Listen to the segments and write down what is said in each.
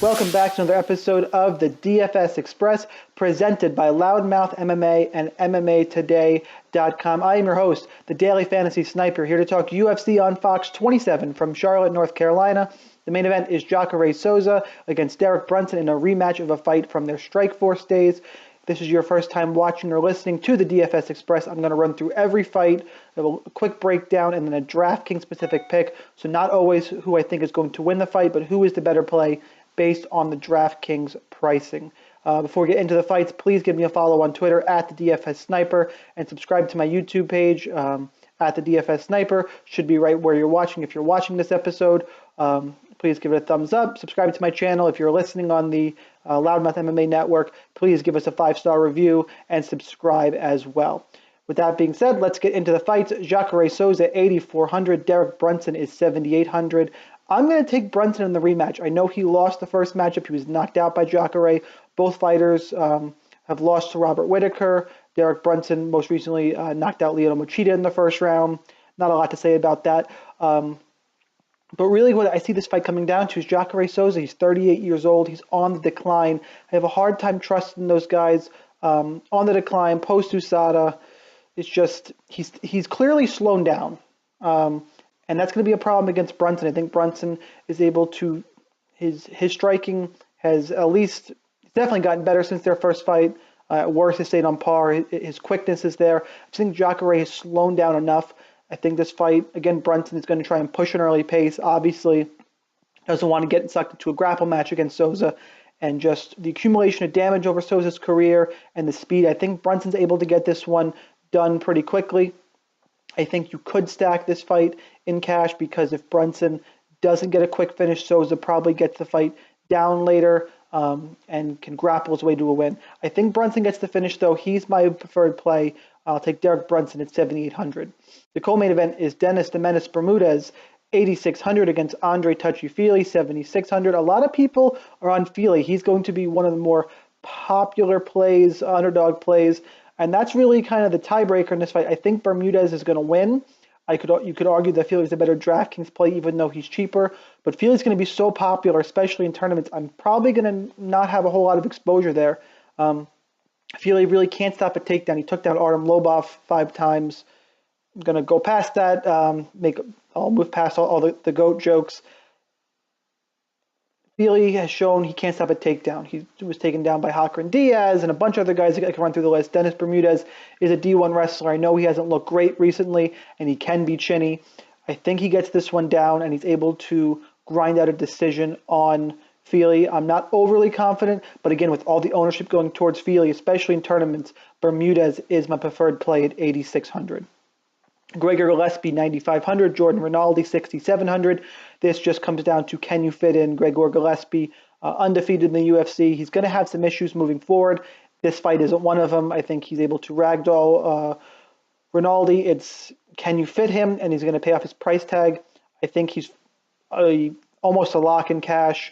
Welcome back to another episode of the DFS Express presented by Loudmouth MMA and MMAtoday.com. I am your host, the Daily Fantasy Sniper, here to talk UFC on Fox 27 from Charlotte, North Carolina. The main event is Jacare Souza against Derek Brunson in a rematch of a fight from their Strikeforce days. If this is your first time watching or listening to the DFS Express, I'm going to run through every fight, a quick breakdown, and then a DraftKings specific pick. So not always who I think is going to win the fight, but who is the better play based on the DraftKings pricing. Before we get into the fights, please give me a follow on Twitter at the DFS Sniper and subscribe to my YouTube page at the DFS Sniper. Should be right where you're watching. If you're watching this episode, please give it a thumbs up. Subscribe to my channel. If you're listening on the Loudmouth MMA Network, please give us a 5-star review and subscribe as well. With that being said, let's get into the fights. Jacare Souza, 8,400. Derek Brunson is 7,800. I'm going to take Brunson in the rematch. I know he lost the first matchup. He was knocked out by Jacare. Both fighters have lost to Robert Whitaker. Derek Brunson most recently knocked out Lyoto Machida in the first round. Not a lot to say about that. But really what I see this fight coming down to is Jacare Souza. He's 38 years old. He's on the decline. I have a hard time trusting those guys on the decline. Post-USADA, it's just he's clearly slowed down. And that's going to be a problem against Brunson. I think Brunson is able to, his striking has definitely gotten better since their first fight. At worst, has stayed on par. His quickness is there. I think Jacare has slowed down enough. I think this fight, again, Brunson is going to try and push an early pace. Obviously, doesn't want to get sucked into a grapple match against Souza. And just the accumulation of damage over Souza's career and the speed, I think Brunson's able to get this one done pretty quickly. I think you could stack this fight in cash because if Brunson doesn't get a quick finish, Souza probably gets the fight down later and can grapple his way to a win. I think Brunson gets the finish, though. He's my preferred play. I'll take Derek Brunson at 7,800. The co-main event is Dennis the Menace Bermudez, 8,600 against Andre Touchy-Fili, 7,600. A lot of people are on Fili. He's going to be one of the more popular plays, underdog plays. And that's really kind of the tiebreaker in this fight. I think Bermudez is going to win. You could argue that Fili's a better DraftKings play, even though he's cheaper. But Fili's going to be so popular, especially in tournaments. I'm probably going to not have a whole lot of exposure there. Fili really can't stop a takedown. He took down Artem Lobov 5 times. I'm going to go past that. I'll move past all the GOAT jokes. Fili has shown he can't stop a takedown. He was taken down by Hakran Diaz and a bunch of other guys that can run through the list. Dennis Bermudez is a D1 wrestler. I know he hasn't looked great recently, and he can be chinny. I think he gets this one down, and he's able to grind out a decision on Fili. I'm not overly confident, but again, with all the ownership going towards Fili, especially in tournaments, Bermudez is my preferred play at 8,600. Gregor Gillespie, 9,500. Jordan Rinaldi, 6,700. This just comes down to can you fit in Gregor Gillespie, undefeated in the UFC. He's going to have some issues moving forward. This fight isn't one of them. I think he's able to ragdoll Rinaldi. It's can you fit him, and he's going to pay off his price tag. I think he's almost a lock in cash.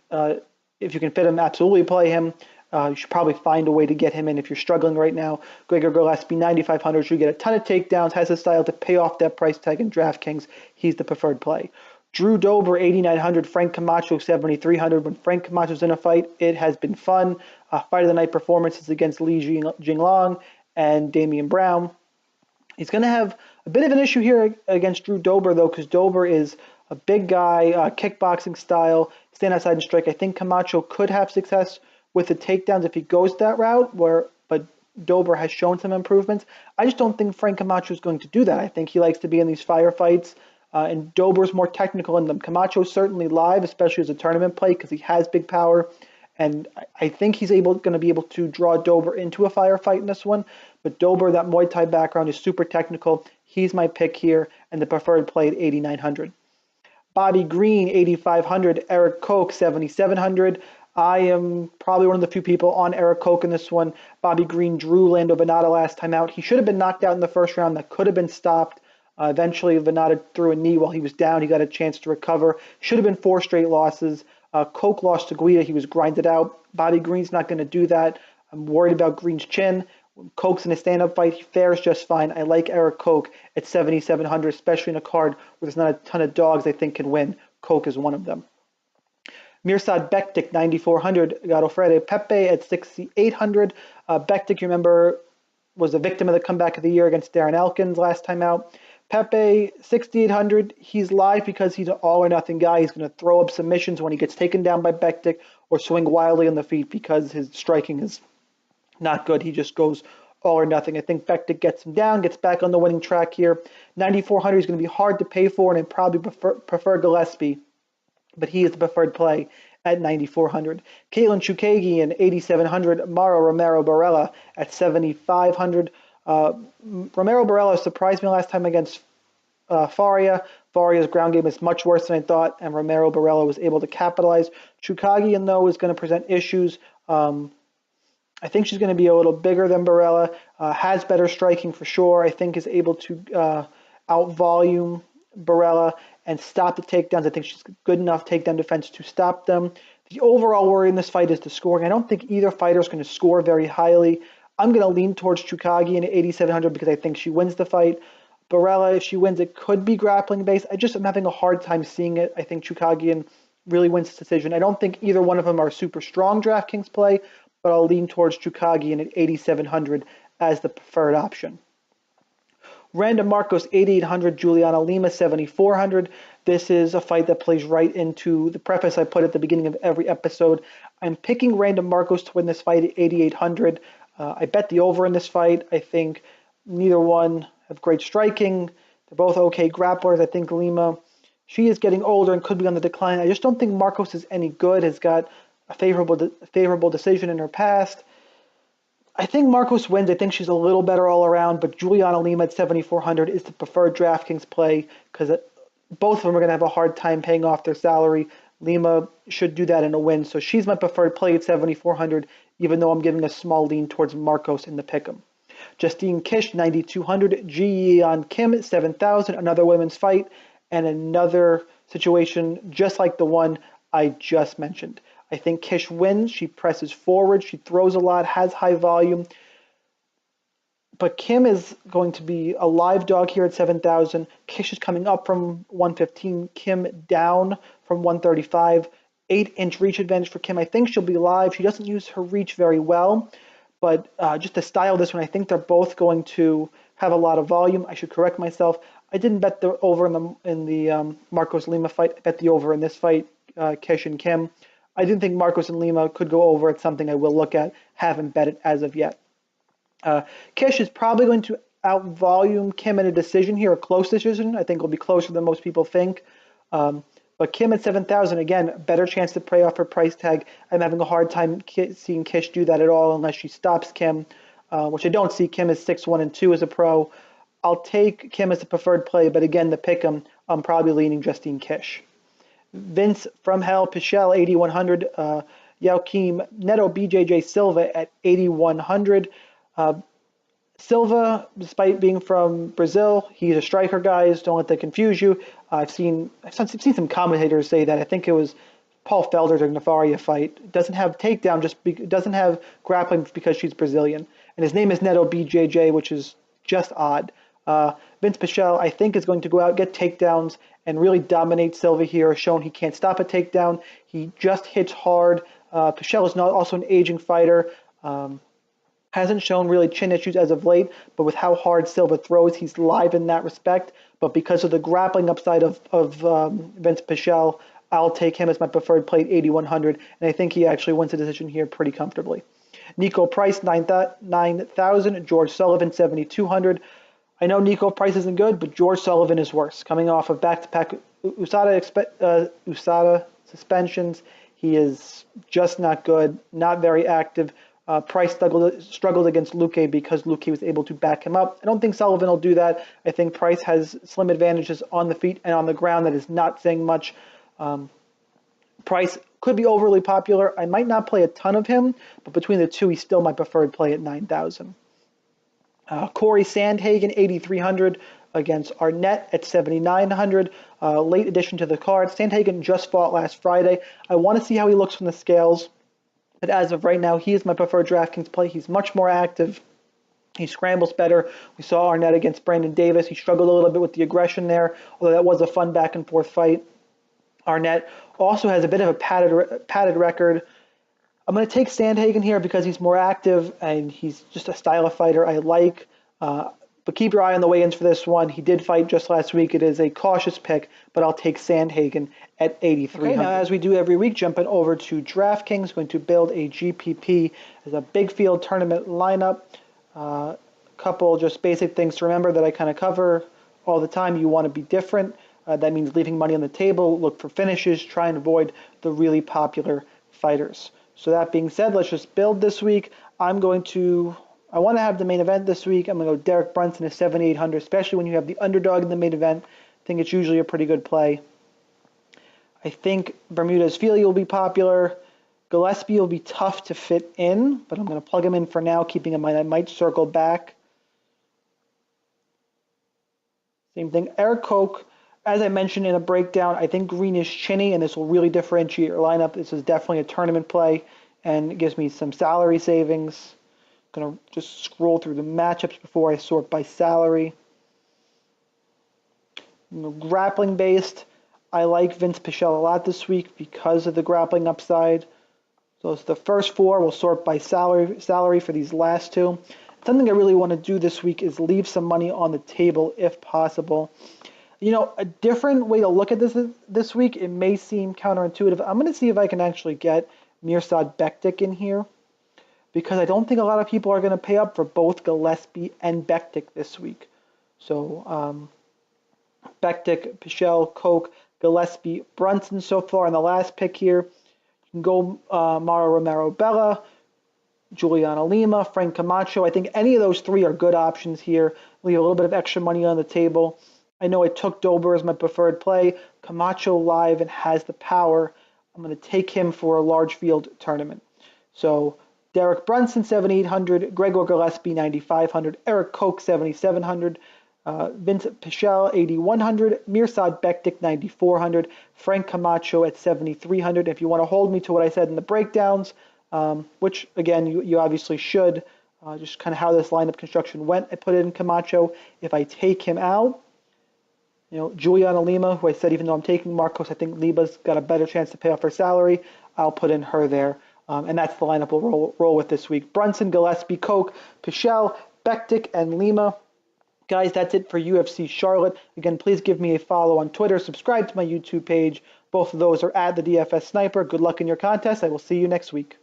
If you can fit him, absolutely play him. You should probably find a way to get him in if you're struggling right now. Gregor Gillespie, 9,500, should get a ton of takedowns, has a style to pay off that price tag in DraftKings. He's the preferred play. Drew Dober, 8,900. Frank Camacho, 7,300. When Frank Camacho's in a fight, it has been fun. Fight of the night performances against Li Jinglong and Damian Brown. He's going to have a bit of an issue here against Drew Dober, though, because Dober is a big guy, kickboxing style, stand outside and strike. I think Camacho could have success with the takedowns if he goes that route, but Dober has shown some improvements. I just don't think Frank Camacho is going to do that. I think he likes to be in these firefights, and Dober's more technical in them. Camacho's certainly live, especially as a tournament play, because he has big power, and I think he's going to be able to draw Dober into a firefight in this one. But Dober, that Muay Thai background, is super technical. He's my pick here, and the preferred play at 8,900. Bobby Green, 8,500. Eric Koch, 7,700. I am probably one of the few people on Eric Koch in this one. Bobby Green drew Lando Venata last time out. He should have been knocked out in the first round. That could have been stopped. Eventually, Venata threw a knee while he was down. He got a chance to recover. Should have been 4 straight losses. Koch lost to Guida. He was grinded out. Bobby Green's not going to do that. I'm worried about Green's chin. When Koch's in a stand-up fight, he fares just fine. I like Eric Koch at 7,700, especially in a card where there's not a ton of dogs I think can win. Koch is one of them. Mirsad Bektik, 9,400. Godofrede Pepe at 6,800. Bektik, you remember, was a victim of the comeback of the year against Darren Elkins last time out. Pepe, 6,800. He's live because he's an all-or-nothing guy. He's going to throw up submissions when he gets taken down by Bektik or swing wildly on the feet because his striking is not good. He just goes all or nothing. I think Bektik gets him down, gets back on the winning track here. 9,400 is going to be hard to pay for, and I'd probably prefer Gillespie, but he is the preferred play at 9,400. Caitlin Chukagian, 8,700. Mara Romero Barella at 7,500. Romero Barella surprised me last time against Faria. Faria's ground game is much worse than I thought, and Romero Barella was able to capitalize. Chukagian, though, is going to present issues. I think she's going to be a little bigger than Barella, has better striking for sure. I think is able to out-volume Barella and stop the takedowns. I think she's good enough takedown defense to stop them. The overall worry in this fight is the scoring. I don't think either fighter is going to score very highly. I'm going to lean towards Chukagian at 8,700 because I think she wins the fight. Barella, if she wins, it could be grappling based. I'm having a hard time seeing it. I think Chukagian really wins this decision. I don't think either one of them are super strong DraftKings play, but I'll lean towards Chukagian at 8,700 as the preferred option. Randa Marcos, 8,800. Juliana Lima, 7,400. This is a fight that plays right into the preface I put at the beginning of every episode. I'm picking Randa Marcos to win this fight at 8,800. I bet the over in this fight. I think neither one have great striking. They're both okay grapplers. I think Lima, she is getting older and could be on the decline. I just don't think Marcos is any good, has got a favorable decision in her past. I think Marcos wins. I think she's a little better all around, but Juliana Lima at 7,400 is the preferred DraftKings play because both of them are going to have a hard time paying off their salary. Lima should do that in a win, so she's my preferred play at 7,400, even though I'm giving a small lean towards Marcos in the pick'em. Justine Kish, 9,200. Ji Yeon Kim, 7,000. Another women's fight and another situation just like the one I just mentioned. I think Kish wins. She presses forward. She throws a lot, has high volume. But Kim is going to be a live dog here at 7,000. Kish is coming up from 115. Kim down from 135. 8-inch reach advantage for Kim. I think she'll be live. She doesn't use her reach very well. But just to style this one, I think they're both going to have a lot of volume. I should correct myself. I didn't bet the over in the Marcos Lima fight. I bet the over in this fight, Kish and Kim. I didn't think Marcos and Lima could go over. It's something I will look at. Haven't bet it as of yet. Kish is probably going to out-volume Kim in a decision here, a close decision. I think it'll be closer than most people think. But Kim at 7,000, again, better chance to pay off her price tag. I'm having a hard time seeing Kish do that at all unless she stops Kim, which I don't see. Kim is 6-1-2 as a pro. I'll take Kim as a preferred play, but again, the pick'em, I'm probably leaning Justine Kish. Vince from Hell, Pichel, 8,100. Joaquim Neto, BJJ Silva at 8,100. Silva, despite being from Brazil, he's a striker, guys. Don't let that confuse you. I've seen some commentators say that. I think it was Paul Felder during the Faria fight. Doesn't have takedown, doesn't have grappling because she's Brazilian. And his name is Neto BJJ, which is just odd. Vince Pichel, I think, is going to go out, get takedowns, and really dominate Silva here, shown he can't stop a takedown. He just hits hard. Pichel is not also an aging fighter. Hasn't shown really chin issues as of late, but with how hard Silva throws, he's live in that respect. But because of the grappling upside of Vince Pichel, I'll take him as my preferred play at 8,100, and I think he actually wins the decision here pretty comfortably. Nico Price, 9,000. George Sullivan, 7,200. I know Nico Price isn't good, but George Sullivan is worse. Coming off of back-to-back USADA suspensions, he is just not good, not very active. Price struggled against Luque because Luque was able to back him up. I don't think Sullivan will do that. I think Price has slim advantages on the feet and on the ground. That is not saying much. Price could be overly popular. I might not play a ton of him, but between the two, he's still my preferred play at 9,000. Corey Sandhagen, 8,300 against Arnett at 7,900. Late addition to the card. Sandhagen just fought last Friday. I want to see how he looks from the scales. But as of right now, he is my preferred DraftKings play. He's much more active. He scrambles better. We saw Arnett against Brandon Davis. He struggled a little bit with the aggression there, although that was a fun back-and-forth fight. Arnett Also has a bit of a padded record. I'm going to take Sandhagen here because he's more active and he's just a style of fighter I like. But keep your eye on the weigh-ins for this one. He did fight just last week. It is a cautious pick, but I'll take Sandhagen at 8,300. Okay, now as we do every week, jumping over to DraftKings, going to build a GPP as a big field tournament lineup. A couple just basic things to remember that I kind of cover all the time. You want to be different. That means leaving money on the table, look for finishes, try and avoid the really popular fighters. So that being said, let's just build this week. I want to have the main event this week. I'm going to go Derek Brunson at 7,800, especially when you have the underdog in the main event. I think it's usually a pretty good play. I think Bermudez Fili will be popular. Gillespie will be tough to fit in, but I'm going to plug him in for now, keeping in mind I might circle back. Same thing. Eric Koch, as I mentioned in a breakdown, I think green is chinny, and this will really differentiate your lineup. This is definitely a tournament play, and it gives me some salary savings. Going to just scroll through the matchups before I sort by salary. Grappling based, I like Vince Pichel a lot this week because of the grappling upside. So it's the first four. We'll sort by salary for these last two. Something I really want to do this week is leave some money on the table if possible. You know, a different way to look at this week, it may seem counterintuitive. I'm going to see if I can actually get Mirsad Bektic in here, because I don't think a lot of people are going to pay up for both Gillespie and Bektic this week. So Bektic, Pichel, Koch, Gillespie, Brunson so far in the last pick here. You can go Mauro Romero Bella, Juliana Lima, Frank Camacho. I think any of those three are good options here. Leave a little bit of extra money on the table. I know I took Dober as my preferred play. Camacho live and has the power. I'm going to take him for a large field tournament. So Derek Brunson, 7,800. Gregor Gillespie, 9,500. Eric Koch, 7,700. Vincent Pichel, 8,100. Mirsad Bektic, 9,400. Frank Camacho at 7,300. If you want to hold me to what I said in the breakdowns, which, again, you obviously should, just kind of how this lineup construction went, I put it in Camacho. If I take him out, you know, Juliana Lima, who I said even though I'm taking Marcos, I think Lima's got a better chance to pay off her salary. I'll put in her there. And that's the lineup we'll roll with this week. Brunson, Gillespie, Koch, Pichel, Bektic, and Lima. Guys, that's it for UFC Charlotte. Again, please give me a follow on Twitter. Subscribe to my YouTube page. Both of those are at the DFS Sniper. Good luck in your contest. I will see you next week.